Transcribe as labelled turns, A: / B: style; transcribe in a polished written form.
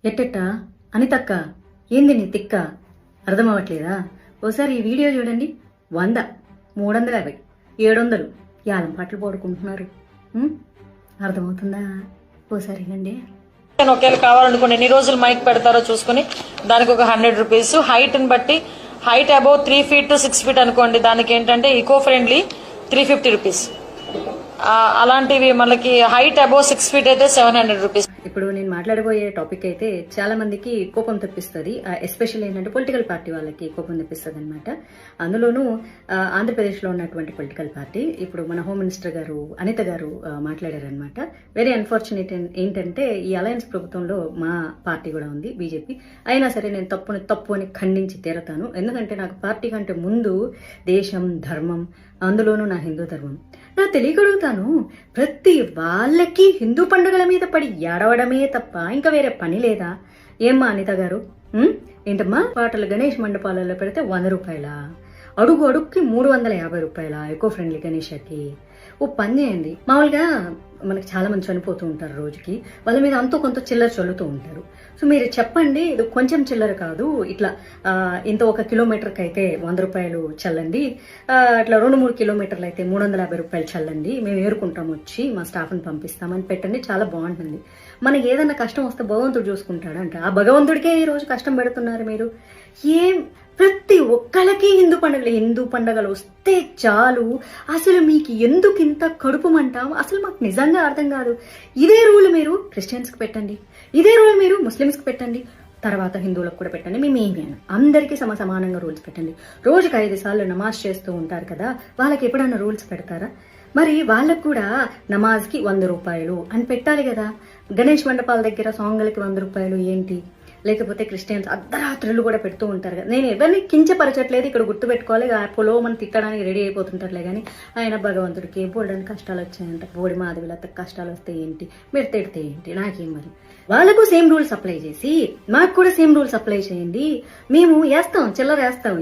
A: ఎట్టెట్టా అనితక్క ఏంది నీ తిక్క అర్థమవట్లేదా? ఓసారి ఈ వీడియో చూడండి. 100, 350, 700 యాలం పాటలు పోడుకుంటున్నారు. అర్థమవుతుందా? ఓసారి అండి.
B: ఒకేలా కావాలనుకోండి ఎన్ని రోజులు మైక్ పెడతారో చూసుకుని దానికి ఒక 100 రూపీస్. హైట్ ని బట్టి height above 3 feet to 6 feet అనుకోండి, దానికి ఏంటంటే ఈకో ఫ్రెండ్లీ 350 రూపీస్. అలాంటివి మనకి హైట్ అబౌవ్ 6 feet అయితే 700 రూపీస్.
A: ఇప్పుడు నేను మాట్లాడబోయే టాపిక్ అయితే చాలా మందికి కోపం తెప్పిస్తుంది. ఎస్పెషల్లీ ఏంటంటే పొలిటికల్ పార్టీ వాళ్ళకి కోపం తెప్పిస్తుంది అనమాట. అందులోనూ ఆంధ్రప్రదేశ్లో ఉన్నటువంటి పొలిటికల్ పార్టీ. ఇప్పుడు మన హోమ్ మినిస్టర్ గారు అనిత గారు మాట్లాడారనమాట. వెరీ అన్ఫార్చునేట్ ఏంటంటే ఈ అలయన్స్ ప్రభుత్వంలో మా పార్టీ కూడా ఉంది, బీజేపీ. అయినా సరే నేను తప్పు అని ఖండించి తీరతాను. ఎందుకంటే నాకు పార్టీ కంటే ముందు దేశం, ధర్మం, అందులోనూ నా హిందూ ధర్మం. నా తెలియగలుగుతాను, ప్రతి వాళ్ళకి హిందూ పండుగల మీద పడి ఏడవడమే తప్ప ఇంకా వేరే పని లేదా? ఏమ్మా అనిత గారు, ఏంటమ్మా పాటలు గణేష్ మండపాలలో పెడితే 100 రూపాయల, అడుగు అడుగుకి 350 రూపాయల ఎకో ఫ్రెండ్లీ గణేషకి. ఓ పని చేయండి. మామూలుగా మనకి చాలా మంది చనిపోతూ ఉంటారు రోజుకి, వాళ్ళ మీద అంతో కొంత చిల్లర చల్లుతూ ఉంటారు. సో మీరు చెప్పండి, ఇది కొంచెం చిల్లర కాదు, ఇట్లా ఇంత 1 కిలోమీటర్కి అయితే 100 రూపాయలు చల్లండి, అట్లా 2-3 కిలోమీటర్లు అయితే 350 రూపాయలు చల్లండి, మేము ఏరుకుంటాం, వచ్చి మా స్టాఫ్ని పంపిస్తామని పెట్టండి. చాలా బాగుంటుంది. మనకి ఏదన్నా కష్టం వస్తే భగవంతుడు చూసుకుంటాడంట. ఆ భగవంతుడికే ఈ రోజు కష్టం పెడుతున్నారు మీరు. ఏం ప్రతి ఒక్కళ్ళకి హిందూ పండుగలు వస్తే చాలు, అసలు మీకు ఎందుకు ఇంత కడుపుమంటాం? అసలు మాకు నిజంగా అర్థం కాదు. ఇదే రూల్ మీరు క్రిస్టియన్స్కి పెట్టండి, ఇదే రూల్ మీరు ముస్లిమ్స్కి పెట్టండి, తర్వాత హిందువులకు కూడా పెట్టండి. మేమేమి అందరికీ సమానంగా రూల్స్ పెట్టండి. రోజుకి 5 సార్లు నమాజ్ చేస్తూ ఉంటారు కదా, వాళ్ళకి ఎప్పుడన్నా రూల్స్ పెడతారా? మరి వాళ్ళకు కూడా నమాజ్కి 100 రూపాయలు అని పెట్టాలి కదా. గణేష్ మండపాల దగ్గర సాంగులకి 100 రూపాయలు ఏంటి? లేకపోతే క్రిస్టియన్స్ అర్ధరాత్రులు కూడా పెడుతూ ఉంటారు కదా. నేను ఎవరిని కించపరచట్లేదు, ఇక్కడ గుర్తుపెట్టుకోవాలి. పొలో మనం తిట్టడానికి రెడీ అయిపోతుంటారులే కానీ ఆయన భగవంతుడికి బోల్డని కష్టాలు వచ్చాయంట, బోడి మాధవిలత కష్టాలు వస్తే ఏంటి, మీరు తిడితే ఏంటి, నాకేం మరి. వాళ్ళకు సేమ్ రూల్స్ అప్లై చేసి మాకు కూడా సేమ్ రూల్స్ అప్లై చేయండి. మేము వేస్తాం, చిల్లర వేస్తాం.